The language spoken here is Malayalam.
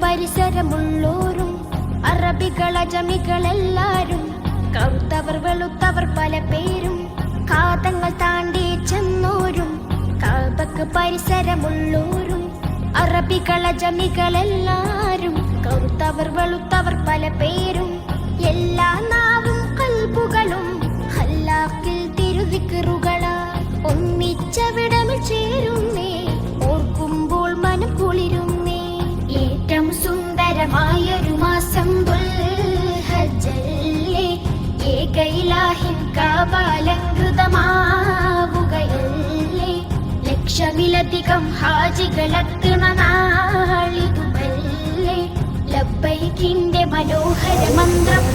പരിസരമുള്ളോരും അറബികൾ അജമികളെല്ലാരും കറുത്തവർ വെളുത്തവർ പല പേരും കാതങ്ങൾ താണ്ടി ചെന്നോരും കാബക്ക് പരിസരമുള്ളോരും അറബികൾ അജമികളെല്ലാരും കറുത്തവർ വെളുത്തവർ പല പേരും എല്ലാ നാവും കൽബുകളും ഹല്ലാക്കിൽ തിരുവിക്കറുകളാ ഒന്നിച്ചവിടമിൽ ചേരുന്നേ ഓർക്കുമ്പോൾ മനം കുളിരുന്നേ ഏറ്റവും സുന്ദരമായൊരു മാസം ദുൽഹജ്ജല്ലേ ഏകയിലാഹിൻ കാബാലങ്കൃതമാവുകയല്ലേ ലക്ഷമിലധികം ഹാജികളെത്തുന്ന നാളിതുമല്ലേ ലബ്ബൈക്കിന്റെ മനോഹര മന്ത്രം